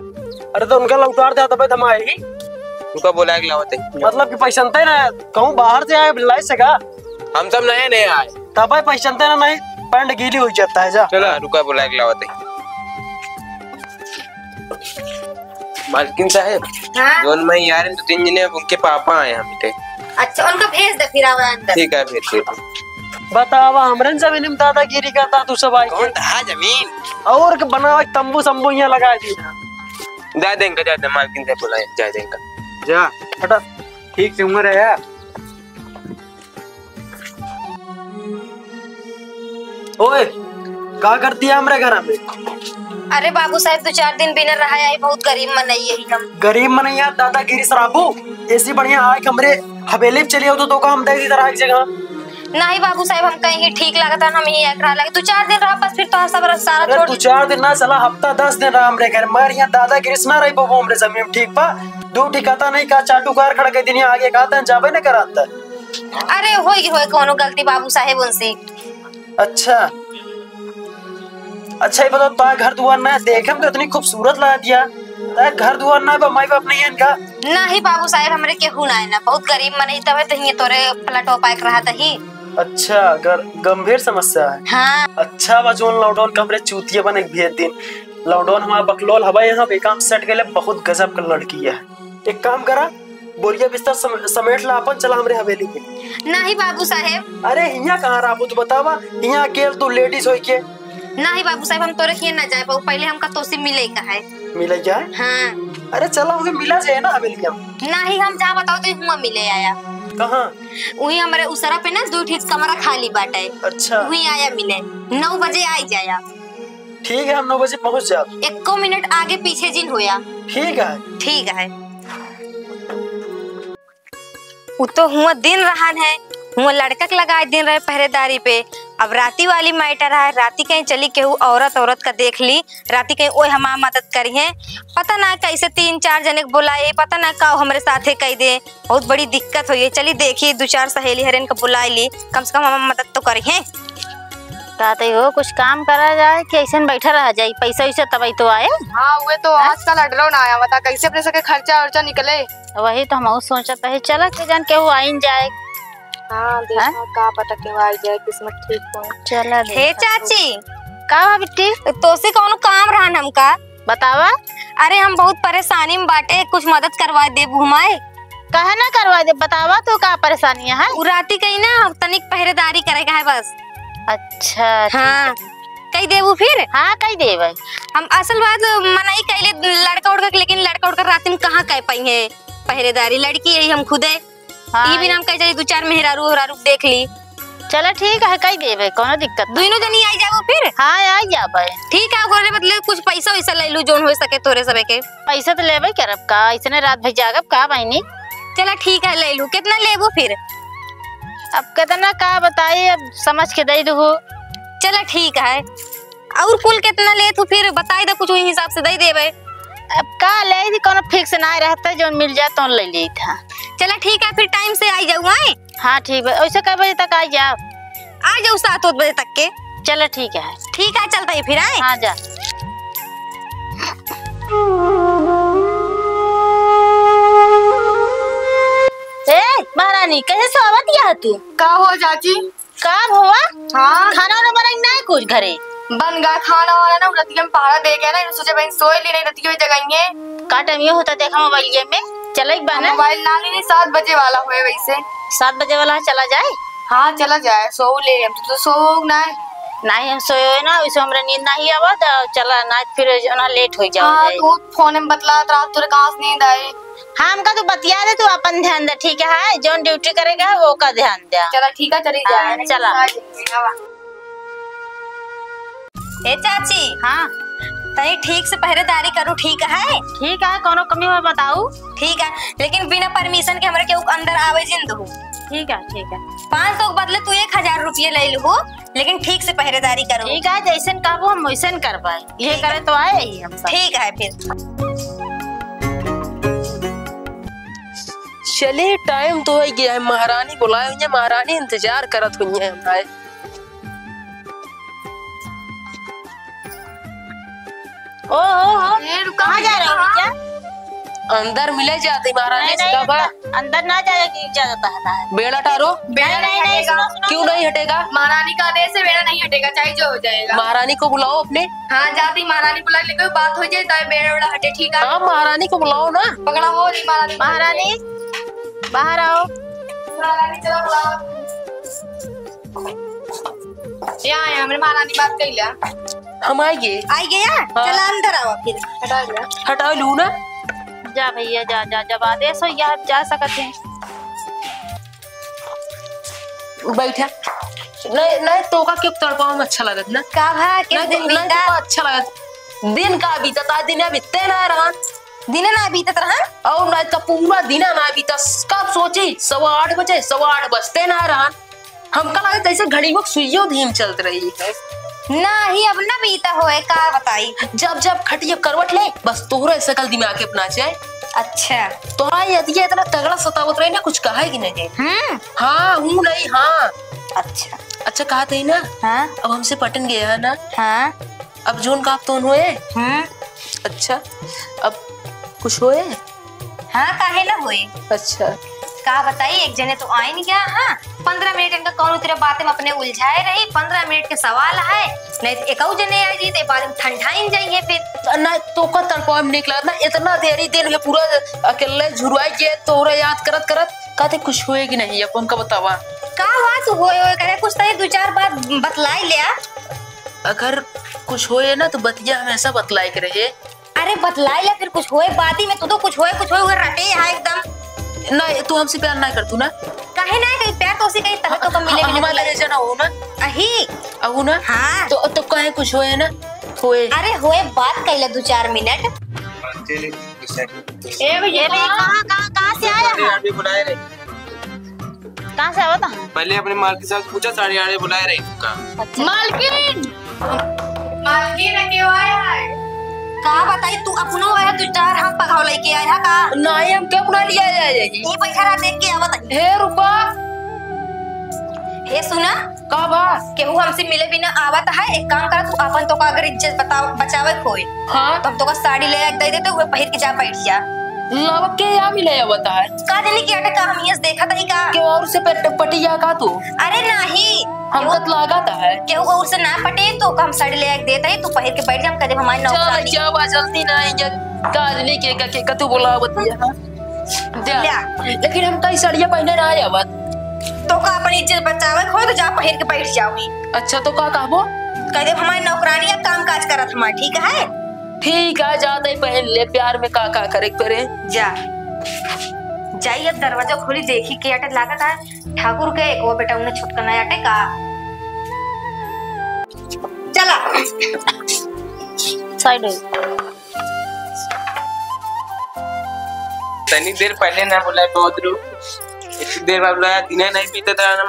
अरे तो उनका लौटार दे तब हम आए ही। उनका बोला के लावत है। मतलब कि पहचानते ना कहूँ बाहर से आए लाई सका। हम सब नए नए आए तब पहचानते ना नहीं, पैंट गीली हो जाता है। जा चला रुका, बोला के लावत है। मालकिन साहब जोन में यार 2-3 जने उनके पापा आए हम इधर। अच्छा उनको भेज दे फिर आवा अंदर। ठीक है फिर बतावा हमरन जमीन में दादागिरी करता तू सब आई। कौन था जमीन? और बनावा तंबू संबू यहाँ लगा दी। जा देंगे, जा दे मालकिन से बुलाए, जा देंगे। जा हटा, ठीक से उम्र है यार। ओए का करती है हमारे घर में? अरे बाबू साहब 2-4 दिन बिना रहा है, बहुत गरीब मनई है हम। गरीब मनैया दादागिरी शराबू ऐसी बढ़िया आए कमरे हवेली में चली हो तो का हम दे दी तरह की जगह। नहीं बाबू साहब हम कहीं ठीक लगता हम यही एक रहा लगे 2-4 दिन रहा बस फिर तो सब सारा छोड़। 2-4 दिन ना चला हफ्ता 10 दिन रहा हमरे घर मगर यहाँ दादागिरी ना रही बबू हमरे जमीन ठीक पा दो ठिकाता नहीं का चाटू कार खड़ा के दिन आगे कहता जाबे न कराता। अरे होई कोनो गलती बाबू साहब उनसे। अच्छा ये बताओ तो घर दुआर ना देखे हम तो इतनी खूबसूरत लगा दिया घर दुआर ना माई बाप नहीं है इनका? नहीं बाबू साहब हमरे केहू ना है ना बहुत गरीब मनई तब तो ये तोरे फ्लैटो पाइक रहा ही। अच्छा गंभीर समस्या है। हाँ। अच्छा जोन लॉकडाउन कमरे चूतिया बने भेज दिन लॉकडाउन हमारा बकलोल हवा यहाँ पे काम सेट के बहुत गजब का लड़की है। एक काम करा बोरिया बिस्तर समेट ला अपन चला हमरे हवेली पे। नहीं बाबू साहब। अरे यहाँ कहाँ रहा तू बतावा यहाँ अकेले तू लेडीज हो के? नहीं बाबू साहब हम तोरे हिया ना जाए पाऊ पहले हमका तोसी मिले का है। मिले क्या है? हाँ। अरे चला हमें मिला जाए ना हवेली में। नहीं हम जहाँ बताओ तो हुआ मिले आया। कहाँ? वही हमारे उसरा पे ना 2 ठीक कमरा खाली बाटे। अच्छा वही आया मिले 9 बजे आई जाया। ठीक है हम 9 बजे पहुँच जाओ। 1 मिनट आगे पीछे जिन होया। ठीक है। ठीक है। वो तो हुआ दिन रहा है हुआ लड़का के लगाए दिन रहे पहरेदारी पे। अब राती वाली मैटर है राती कहीं चली केहू औरत का देख ली राती कहीं ओए हमारा मदद करी है पता ना कैसे 3-4 जने बुलाए पता ना का हमरे साथे कह दे बहुत बड़ी दिक्कत हुई है। चली देखिए 2-4 सहेली हरेन को बुला ली कम से कम हमारा मदद तो करी है। कहते हो कुछ काम करा जाए कि ऐसे बैठा रह जाए पैसा वैसा तब तो आए। हाँ वो तो आजकल अडरो ना आया बता कैसे अपने सके खर्चा वर्चा निकले। वही तो हम सोचता है चला के जान केहू आइन जाए। हाँ देखो का पता केहू आ जाए किस्मत ठीक हो। चला हे चाची का बिट्टी तो से कौन काम रहा हमका बतावा। अरे हम बहुत परेशानी में बाटे कुछ मदद करवा दे घुमाए। कहे ना करवा दे बतावा तो का परेशानी है? राती कहीं ना तनिक पहरेदारी करेगा है बस। अच्छा हाँ कही देबू फिर? हाँ कही दे भाई हम असल बात मनाई कैले लड़का उड़का लेकिन लड़का उड़का रात में कहाँ कह पाई है पहरेदारी लड़की यही हम खुदे। हाँ। ये भी नाम कह 2-4 मेहरारू देख ली। चलो ठीक है कही दे भाई कोनो दिक्कत दोनों जनी आई जाओ फिर। हाँ आ जा भाई ठीक है गोरे बदले कुछ पैसा वैसा ले लू जोन हो सके तोरे सबे के। पैसा तो लेबे करब का इसने रात भर जागब का बहनी। चला ठीक है ले लू कितना लेबू फिर? अब कितना का बताइए अब समझ के दे दू। चला ठीक है और कुल कितना ले तू फिर बताई दे कुछ वही हिसाब से दे देबे। अब का ले थी कोनो फिक्स ना रहता जो मिल जाए तो ले ली था। चला ठीक है फिर टाइम से आई जाऊँ। हाँ ठीक है वैसे कई बजे तक आ जाओ? आ जाओ 7 बजे तक के। चलो ठीक है चलता है फिर आए। हाँ जा। महारानी कैसे स्वागत किया तू? का हो चाची? का हुआ? हाँ खाना वाना बनाई नहीं कुछ घरे? बन गया खाना वाला ना रतिया में पहाड़ा दे गया ना सोचे बहन सोए ली नहीं रतिया में जगाएंगे का टाइम ये होता देखा मोबाइल में चला एक बार मोबाइल ना ली 7 बजे वाला हुए वैसे 7 बजे वाला चला जाए। हाँ चला जाए सो ले हम तो सो ना नहीं हम सोए ना वैसे हमरा नींद नहीं आवा तो चला ना फिर ना लेट हो जाओ। हाँ तू फोन में बतला रात तुरे कहाँ से नींद आए। हाँ हमका तो बतिया दे तू अपन ध्यान दे ठीक है जो ड्यूटी करेगा वो का ध्यान दे। चला ठीक है चली जाए। चला ए चाची। हाँ तनी ठीक से पहरेदारी करो ठीक है? ठीक है कोनो कमी हो बताऊ। ठीक है लेकिन बिना परमिशन के हमारे केहू अंदर आवे जिन दो। ठीक है 500 के बदले तू 1000 रुपये ले लू लेकिन ठीक से पहरेदारी करो। ठीक है जैसन कहबो हम वैसन कर पाए ये करे तो आए ही हम सब। ठीक है फिर चले टाइम तो हो गया है महारानी बुलाए हुई है महारानी इंतजार करत हुई है हमारे। ओ कहाँ जा रहे हो क्या? अंदर मिले जाती महारानी से कब अंदर ना जाने की इजाजत है। बेड़ा टारो नहीं क्यों नहीं हटेगा? महारानी का आदेश से बेड़ा नहीं हटेगा चाहे जो हो जाएगा। महारानी को बुलाओ अपने। हाँ जाती महारानी बुला लेकर बात हो जाए तो बेड़ा वेड़ा हटे ठीक है। हाँ महारानी को बुलाओ ना। पकड़ा हो रही महारानी। महारानी बाहर आओ। महारानी चलो बुलाओ। यहाँ आया हमने महारानी बात कर लिया। हम आएंगे आई गया। चला अंदर आओ फिर हटा दिया हटाओ लू ना। जा भैया जा जा जब आदेश हो या जा सकते हैं। बैठा नहीं नहीं तो का क्यों तड़पाव में अच्छा लगत ना का भा किस नहीं दिन तो नहीं बीता तो अच्छा लगत दिन का बीता दिन बीतते ना रहन दिन ना बीतत रहन और नहीं तो पूरा दिन ना बीता कब सोची 8:15 बजे 8:15 बजते ना रहन हमका लगे जैसे घड़ी वो सुइयो धीम चलत रही है नहीं अब ना बीता होए का बताई जब जब खटिया करवट ले बस तोहरा सकल दिमाग के अपना चाहे अच्छा तोहरा यदि इतना तगड़ा सतावत रही ना कुछ कहा है कि नहीं हाँ हूँ नहीं हाँ अच्छा अच्छा कहा थे ना हाँ अब हमसे पटन गया है ना हाँ अब जोन का आप तो हुए अच्छा अब कुछ हुए हाँ काहे ना हुए अच्छा का बताई एक जने तो आई नहीं क्या हाँ 15 मिनट इनका कौन तेरे बातें में अपने उलझाए रही 15 मिनट के सवाल है नहीं तो एक जने आई जी तो बाद में ठंडाइन जाइए फिर ना तो का तड़पाव में निकला ना इतना देरी दिन है पूरा अकेले झुरवाई के तोहरा याद करत करत कहते कुछ हुए कि नहीं अब हमका बतावा का हुआ तू होए करे कुछ तो 2-4 बार बतलाई लिया अगर कुछ होए ना तो बतिया हमेशा बतलाई के रहे अरे बतलाई लिया फिर कुछ होए बाती में तू तो कुछ होए रटे है एकदम नहीं तू हमसे प्यार नहीं करतू ना काहे ना कहीं प्यार तो उसी कहीं तक तो कम मिले हमारे ले जाना हो ना अही अब ना हाँ तो कहे कुछ होए ना होए अरे होए बात कैला 2-4 मिनट ए भैया कहाँ से आया बुलाए रहे कहाँ से आया था पहले अपने मालकिन साहब से पूछा 8:30 बुलाए रहे का मालकिन मालकिन क्यों आया है का बताई तू अपनो आया 2-4 हम पगाव लेके आया का नहीं हम क्या बुला लिया जाएगी ये पैसा देख के आवत हे रुपा हे सुना का बा केहू हमसे मिले बिना आवत है एक काम कर तू अपन तो का अगर इज्जत बचावे खोए हाँ तो हम तो का साड़ी ले दे देते हुए पहिर के जा बैठ जा लव के या मिले बता है का देने की अटका हम ये देखा था का के और से पटिया का तू अरे नहीं हमको तो लागत है केहू और से ना पटे तो हम साड़ी ले देता है तू पहिर के बैठ जा हम कदे हमारी नौकरानी चल जा जल्दी नहीं ये काजली के कतु बोला बतिया लेकिन हम कई साड़ियां पहने ना आया बात तो का अपनी इज्जत बचावे खो तो जा पहिर के बैठ जाओगी अच्छा तो का कहबो कदे हमारी नौकरानी अब काम काज करत हमार ठीक है जाते पहन ले प्यार में का करे जा जाइए अब दरवाजा खोली देखी के अटे लागत है ठाकुर के एक वो बेटा उन्हें छुटका ना अटे का चला साइड तनी देर पहले ना बुलाए बहुत रू इतनी देर बाद बुलाया दिन नहीं बीतत रहा ना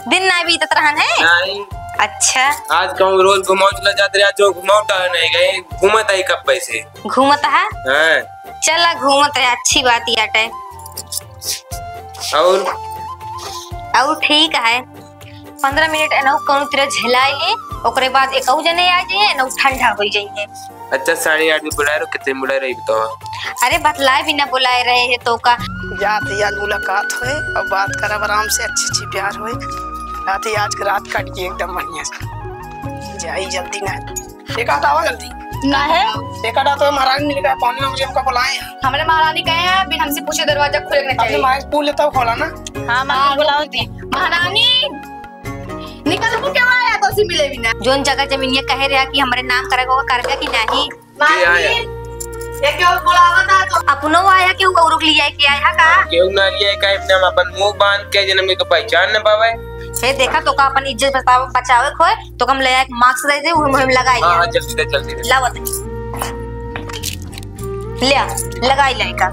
दिन ना बीतत रहन है नहीं अच्छा आज कहूँ रोज घुमाओ चला जाते रहा जो घुमाओ नहीं गए घूमत आई कब पैसे घूमत है हाँ चला घूमत है अच्छी बात ही अटे और ठीक है 15 मिनट एनौ कौन तेरे झेलाई है ओकरे बाद एक जने आ जाए एनौ ठंडा हो जाइए अच्छा 8:30 बुलाए रो कितने बुलाए रही बताओ अरे बतलाए बिना बुलाए रहे हैं तो का जाते आज मुलाकात हुए और बात करब आराम से अच्छी प्यार हुए रात आज के रात कट के एकदम बढ़िया से जाई जल्दी ना देखा आवा जल्दी ना है देखा तो महारानी ने लिखा पानी में मुझे हमका बुलाए हमारे महारानी कहे हैं बिन हमसे पूछे दरवाजा खुले नहीं अपने चाहिए माइक पूछ लेता हूँ खोला ना हाँ माँ बुलाओ दी महारानी निकल को क्यों आया तो उसी मिले बिना जोन जगह जमीन ये कह रहा कि हमारे नाम करेगा करगा कि नहीं ये क्यों बुलावा था तो अपनो आया कि वो रुक लिया कि आया का केहू ना लिया का अपना अपन मुंह बांध के जन्म में तो पहचान न पावे हे देखा तो का अपन इज्जत बचावे खोए तो कम ले एक मार्क्स दे दे हम लगाई हां जल्दी दे लावत ले लगाई लेका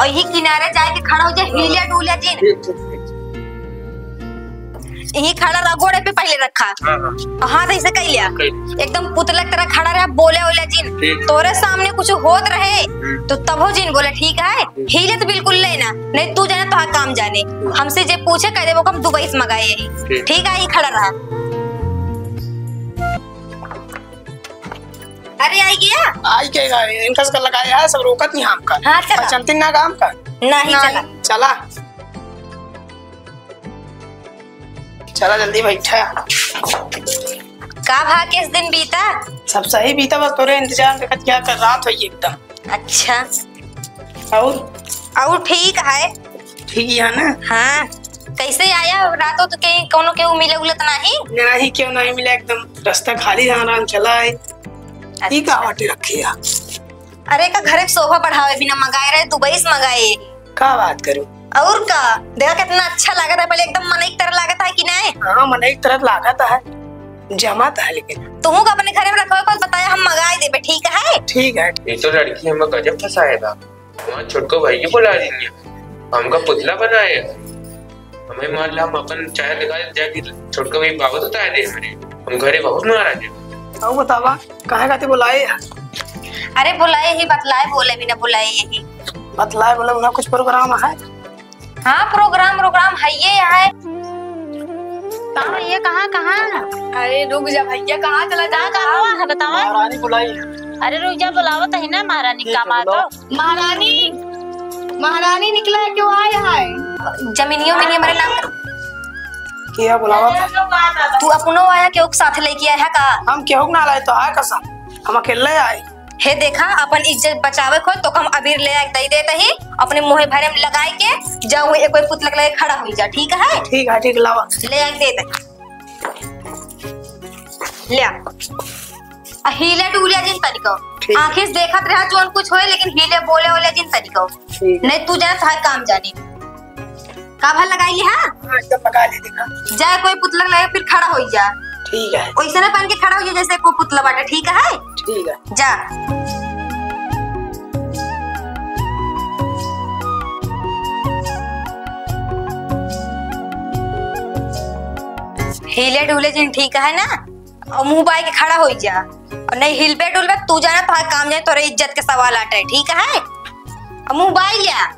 और ही किनारे जाके खड़ा हो जाए हिलिया डुलिया जी यही खड़ा रहा घोड़े पे पहले रखा हाँ तो ऐसे कह लिया एकदम पुतला तरह खड़ा रहा बोले बोले जिन तोरे सामने कुछ होत रहे तो तब हो जिन बोले ठीक है हिले तो बिल्कुल लेना नहीं तू जाने तो काम जाने हमसे जे पूछे कह दे वो हम दुबई से मंगाए यही ठीक है ये खड़ा रहा अरे आई गया इनका सब लगाया है सब रोकत नहीं हमका हाँ चला चलती ना काम का नहीं चला चला जल्दी बैठा का भा किस दिन बीता सब सही बीता बस तोरे इंतजार देखत क्या कर रात हुई एकदम अच्छा और ठीक है ना हाँ कैसे आया रातों तो कहीं कोनो के मिले उलत नहीं क्यों नहीं मिला एकदम रास्ता खाली आराम चला है ठीक है वाटे रखिया अरे का घरे सोफा बढ़ावे बिना मंगाए रहे दुबई से मंगाए का बात करूं और का देखा कितना अच्छा लगा था, पहले एकदम मन एक तरह लगा था कि नहीं? हाँ मन एक तरह लागत है, जमात है लेकिन तुम अपने घर में रखो, कुछ बताया हम मंगाए देबे, ठीक है? ठीक है। ये तो लड़की हमें गजब फंसाया था। वहाँ छोटको भाई को बुला देंगे, हमका पुतला बनाए, हमें मान ला हम अपन चाय लगा जाके छोटको भाई बाबू तो दे हमारे, हम घरे बहुत नाराज है। अब बतावा कहे खाते बुलाए? अरे बुलाए ही बतलाए, बोले भी ना बुलाए यही बतलाए, बोले उन्हें कुछ प्रोग्राम है? हाँ प्रोग्राम है ये है। कहाँ ये कहाँ कहाँ? अरे रुक जा भैया, कहाँ चला जा? कहाँ है बताओ? महारानी बुलाई है। अरे रुक जा, बुलावत है ना महारानी का तो। महारानी निकला है, क्यों आया है? जमीनियों में हमारे नाम कर। क्या बुलावा? तू अपनो आया क्यों साथ लेके आया का? हम क्यों ना लाए तो आए कसम, हम अकेले आए। हे देखा अपन इज्जत बचावे खो तो हम अबीर ले आके दे देते ही, अपने मुंह भरे में लगाए के जाओ, एक कोई पुतला लगे खड़ा हो जा, ठीक है? ठीक है, ठीक लावा ले आके दे दे, ले आ हिले डूलिया जिन तरीको, आंखें से देखत रहा जोन कुछ होए, लेकिन हिले बोले वाले जिन तरीको नहीं, तू जाना था काम जानी का भल लगाई ली। हां एकदम लगा ले, देखा जाए कोई पुतला लगे फिर खड़ा हो जा, ठीक है? वैसे ना बन के खड़ा हो जा जैसे कोई पुतला बाटे, ठीक है? ठीक है जा। हिले डुले जिन ठीक है ना, और मुंह बाई के खड़ा हो जा, और नहीं हिलबे डुलबे तू जाना तो काम जाए, तोरे इज्जत के सवाल आटे, ठीक है? और मुंह बाई लिया।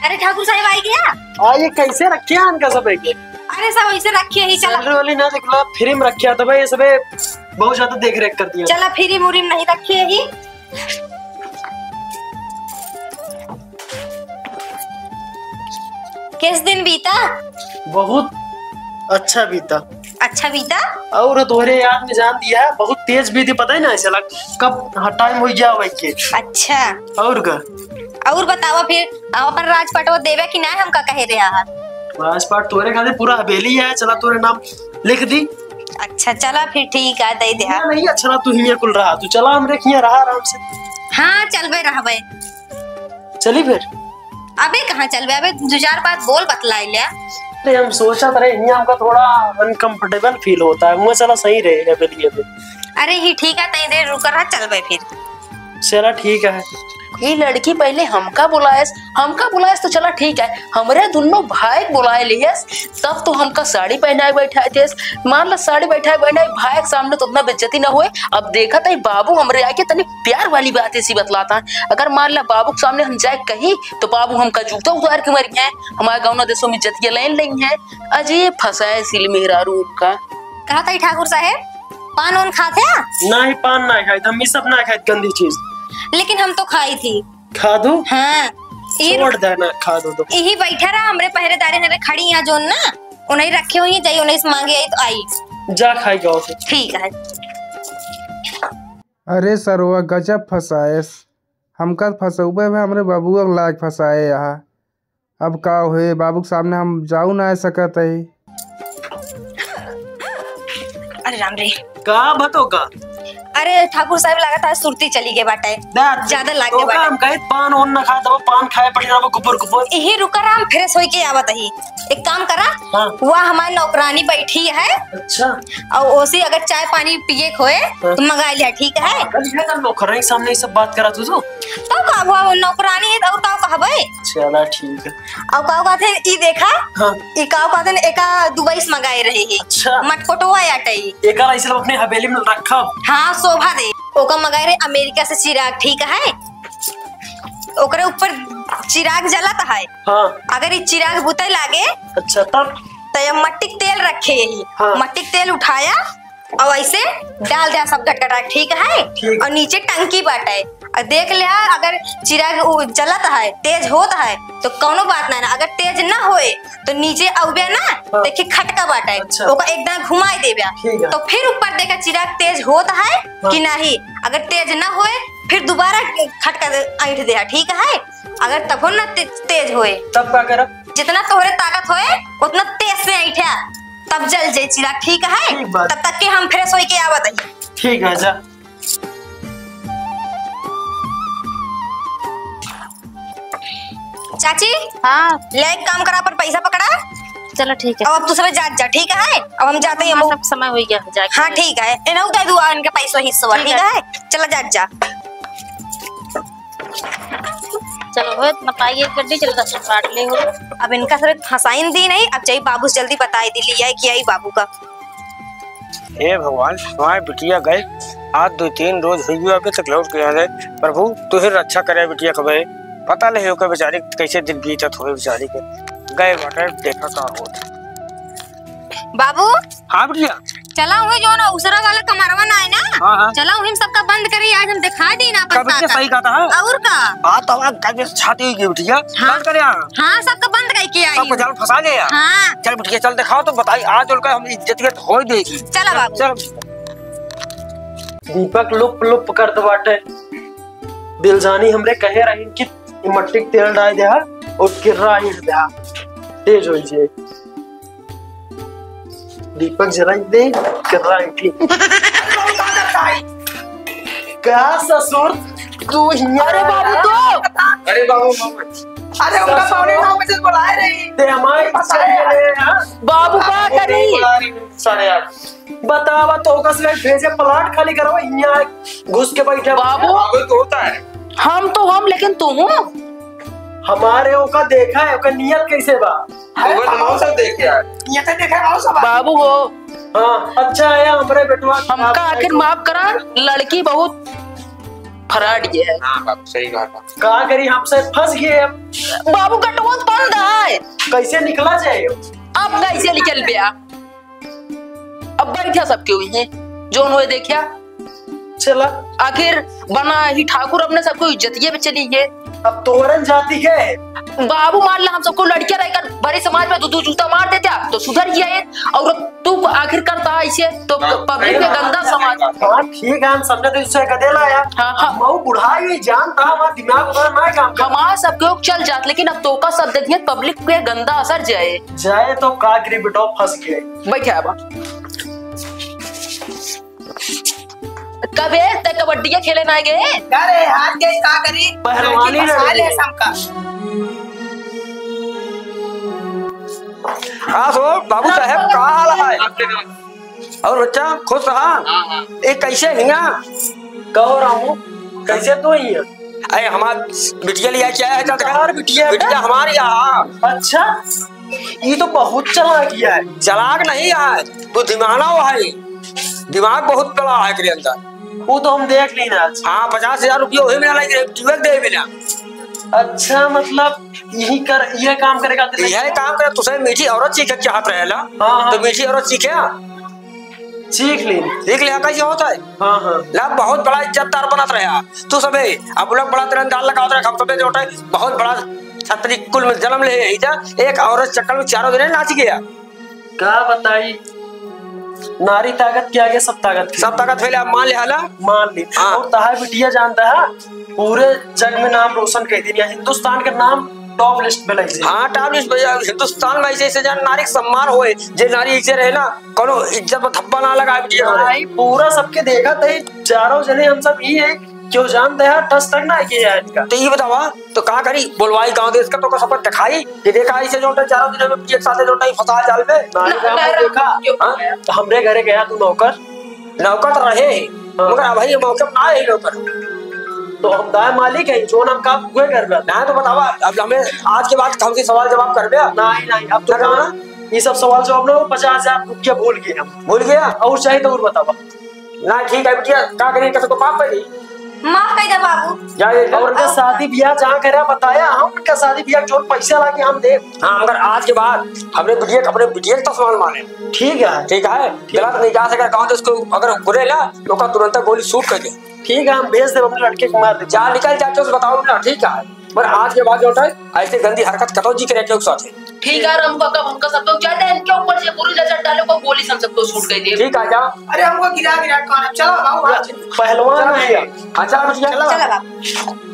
अरे ठाकुर साहब आई गया। ये कैसे रखे हैं इनका सब एक? अरे सब ऐसे रखे ही, चला सैलरी वाली ना देखला, फ्री में रखा था भाई, ये सब बहुत ज्यादा देख रेख कर दिया। चला फ्री मुरी नहीं रखी है ही। किस दिन बीता? बहुत अच्छा बीता। अच्छा बीता? और तुम्हारे याद में जान दिया है, बहुत तेज बीती, पता है ना ऐसा लग कब टाइम हो गया भाई के। अच्छा और का और बतावा फिर अपन राजपाटो देवे कि ना हमका कहे रहा है? राजपाट तोरे खाते पूरा हवेली है, चला तोरे नाम लिख दी। अच्छा चला फिर ठीक है, दे दे। नहीं अच्छा ना, तू हिया कुल रहा, तू चला हमरे हिया रहा आराम से। हाँ चलबे रहबे। चली फिर? अबे कहाँ चलबे, अबे दो चार बात बोल बतलाई ले। अरे हम सोचा था हिया हमका थोड़ा अनकंफर्टेबल फील होता है, मुझे चला सही रहे हवेली में। अरे ही ठीक है, तई देर रुक रहा, चलबे फिर। चला ठीक है। ये लड़की पहले हमका बुलायस तो चला ठीक है, हमरे दोनों भाई बुलाए लियस, तब तो हमका साड़ी पहनाए बैठाए थे। मान ला साड़ी बैठाए भाई के सामने तो उतना बेइज्जती ना हुए। अब देखा था बाबू हमरे आके तनी प्यार वाली बात ऐसी बतलाता है, अगर मान ला बाबू के सामने हम जाए कहीं तो बाबू हमका जूता उतार के मर गए, हमारे गाँव देशों में इज्जत लाइन नहीं है। अजय फंसाए सिल मेहरा रूप का। कहा था ठाकुर साहेब पान उन खाते? नहीं पान ना खाई, हम सब ना खाई गंदी चीज, लेकिन हम तो खाई थी। खा दो? हाँ छोड़ देना, खा दो तो। यही बैठा रहा हमरे पहरेदारी ने खड़ी यहाँ जो ना, उन्हें रखे हुई जाई, उन्हें से मांगे आई तो आई। जा खाई गाँव से। ठीक है। अरे सरवा गजब फसाएस, हमका फंसौबे में हमरे बाबू लायक फंसाए यहाँ। अब का हुए, बाबू के सामने हम जाऊ ना आ सकत है। अरे राम रे का भटोका? अरे ठाकुर साहब लगा था सुरती चली गए बाटे, ज्यादा लाग गए बाटे। हम कहे पान ओन ना खा दो, पान खाए पड़ी रहो गुबर गुबर। यही रुका रहा, हम फ्रेश होके आवत ही। एक काम करा, वह हमारी नौकरानी बैठी है। अच्छा। और ओसी अगर चाय पानी पिए खोए तो मंगा लिया, ठीक है? नौकरानी के सामने ये सब बात करा तू तो का वो नौकरानी है और का कहबे? चला ठीक है। और का कहते ई देखा, ई का कहते ने एका दुबई से मंगाए रहे है। अच्छा। मटकोटवा आटई एका ऐसे अपने हवेली में रखा। हाँ शोभा दे, ओका मंगाए रहे अमेरिका से चिराग, ठीक है? ओकरे ऊपर चिराग जलता है। हाँ। अगर ये चिराग बुते लागे अच्छा तब तो मट्टी तेल रखे यही। हाँ। मट्टी तेल उठाया और ऐसे डाल दिया सब गटगटा, ठीक है? और नीचे टंकी बाटे, और देख लिया अगर चिराग जलता है तेज होता है तो कोनो बात ना, अगर तेज ना होए तो नीचे आउबे ना। हाँ। देखिए खटका बाटे। अच्छा। ओका एकदम घुमाई देबे तो फिर ऊपर देखा चिराग तेज होता है। हाँ। कि नहीं, अगर तेज ना होए फिर दोबारा खटका ऐठ दे, ठीक है? अगर तब ना तेज होए तब क्या करा? जितना तोहरे ताकत होए उतना तेज से ऐठा, तब जल जाए चिराग, ठीक है? तब तक के हम फ्रेश होके आवत है। ठीक है जा। चाची हाँ ले एक काम करा, पर पैसा पकड़ा। चलो ठीक है। अब तू सब जा जा, ठीक है? अब हम जाते हैं। सब समय हो गया जाके। हाँ ठीक है, इन्हें उतार दूँ इनके पैसा हिस्सा, ठीक है? चला जा जा। चलो हो इतना पाइए गड्डी, चलो 10 काट ले हो। अब इनका सिर्फ फसाइन दी नहीं, अब चाहिए बाबू से जल्दी बताई दी लिया है कि आई बाबू का। हे भगवान, हमारे बिटिया गए आज 2-3 रोज हुई अभी तक लौट के आ गए। प्रभु तू ही रक्षा करे बिटिया कबे, पता नहीं हो बेचारी कैसे दिन बीतत हुए बेचारी के। गए बाटे देखा का होता। बाबू हाँ बिटिया चला हुए जो ना उसरा वाला कमरवा ना है ना, हाँ। चला हम सबका बंद करी, आज हम दिखा दी ना कब बिटिया सही कहता है और का बात तो आवाज काहे छाती हुई बिटिया। हाँ। बंद कर यार। हाँ सबका बंद कर के आई। सबको जाल फंसा ले यार। हाँ चल बिटिया चल दिखाओ तो बताई आज उनका हम इज्जत हो देगी। चला बाबू। चल दीपक लुप लुप कर दो बाटे। दिलजानी हमरे कहे रही कि मट्टी के तेल डाल दे और किर्रा ईट दे तेज हो जाए। दीपक जरा दे किर्रा ईटी। क्या ससुर तू हिया। अरे बाबू तो अरे बाबू अरे उनका पौने 9 बजे बुलाए रही ते हमारे बाबू का करी। 8:30 बतावा तो कसले भेजे प्लाट खाली करवा हिया घुस के बैठे। बाबू तो होता है। हम लेकिन तू हूँ हमारे ओका देखा है, ओका नियत कैसे बा? वो तो सब देख यार। ये तो देखा है सब। बाबू हो हाँ अच्छा है हमरे बेटवा। हमका आखिर माफ करा, लड़की बहुत फराड ये है। हाँ बाबू सही कहा। का करी हमसे फंस गए। बाबू का टोन बंद है, कैसे निकला जाए? अब कैसे निकल गया? अब बैठा सबके हुई है जो उन्होंने देखा। चला आखिर बना ही ठाकुर अपने सबको इज्जतिये पे चली है। अब तोरन जाती है बाबू मान ला हम सबको लड़कियां रहकर भरे समाज में दो जूता मार देते तो सुधर गया है, और तू आखिर करता ऐसे तो पब्लिक में गंदा समाज। हाँ ठीक है हम समझे तो इससे कदे लाया। हाँ मऊ बुढ़ाई हुई जानता हमारा दिमाग उधर ना काम कर। हमारा सबके लोग चल जाते, लेकिन अब तो का शब्द दिए पब्लिक पे गंदा असर जाए तो का करी बेटो फंस गए। बैठा बा कबे ते कबड्डी खेले ना गए। अरे हाथ के का करी पहलवानी ले सबका। हाँ सो बाबू साहब का हाल है और बच्चा खुश रहा। ये कैसे हिया कहो रामू कैसे तो ही है? अरे हमार बिटिया लिया क्या है? यार बिटिया हमारी यहाँ। अच्छा ये तो बहुत चालाक है। चलाक नहीं है, बुद्धिमाना है, दिमाग बहुत बड़ा है के अंदर। वो तो हम देख ली ना। हाँ 50,000 रुपया वही मिला दे मिला। अच्छा मतलब ये काम करेगा? यह काम करे तुझे मीठी औरत सीखे चाहत रहेला। हाँ। तो मीठी औरत सीखे सीख ली कैसे होता है। हाँ हाँ ला बहुत बड़ा इज्जतदार बनत रहा तू सबे। अब लोग बड़ा तिरंदाज लगावत रहे, हम सबे जो बहुत बड़ा छतरी कुल में जन्म ले एक औरत चक्कर में 4 दिन नाच गया। क्या बताई नारी ताकत के आगे सब ताकत फैले। अब मान लिया मान ली। हाँ। और तहार बिटिया जानता है पूरे जग में नाम रोशन कर दिया, हिंदुस्तान का नाम टॉप लिस्ट में लगी। हाँ टॉप लिस्ट हिंदुस्तान में ऐसे जान नारी सम्मान होए जे नारी ऐसे रहे ना कोनो इज्जत में थप्पा ना लगा बिटिया। भाई पूरा सबके देखा थे चारों जने हम सब ही है क्यों जानते हैं टच तक ना किया है इनका। तो ये बतावा तो का करी बोलवाई गांव देश का तो सब दिखाई ये देखा ऐसे जो 4 दिन में एक साथ जो फसा जाल में नारी गांव में देखा। तो हमरे घरे गया तू नौकर तो रहे मगर भाई मौके ना है नौकर तो हम दाय मालिक है जो हम काम हुए कर रहा ना। तो बतावा अब हमें आज के बाद हमसे सवाल जवाब कर दे। नहीं अब तो कहना ये सब सवाल जवाब ना 50,000 रुपया भूल गए हम। भूल गया और चाहिए तो और बतावा ना। ठीक है बिटिया का करें कैसे तो माफ कर दी माफ कर दे बाबू। जाए और उनका शादी ब्याह जहाँ करे बताया हम उनका शादी ब्याह जो पैसा लाके हम दे। हाँ मगर आज के बाद अपने बिटिया तो सवाल माने। ठीक है गलत नहीं जा सके गाँव उसको अगर बुरे ला तो का तुरंत गोली शूट कर दे। ठीक है हम भेज दे अपने लड़के को मार दे। जा निकल जा तो बताओ ना। ठीक है पर आज के बाद जो है ऐसे गंदी हरकत कतो जी करे के साथ ठीक है हमको कब हमका सब लोग चाहते हैं इनके ऊपर से पूरी नजर डालो को गोली हम सबको शूट कर दे। ठीक है जा। अरे हमको गिरा कौन? चलो बाबू पहलवान है। अच्छा चला बाबू।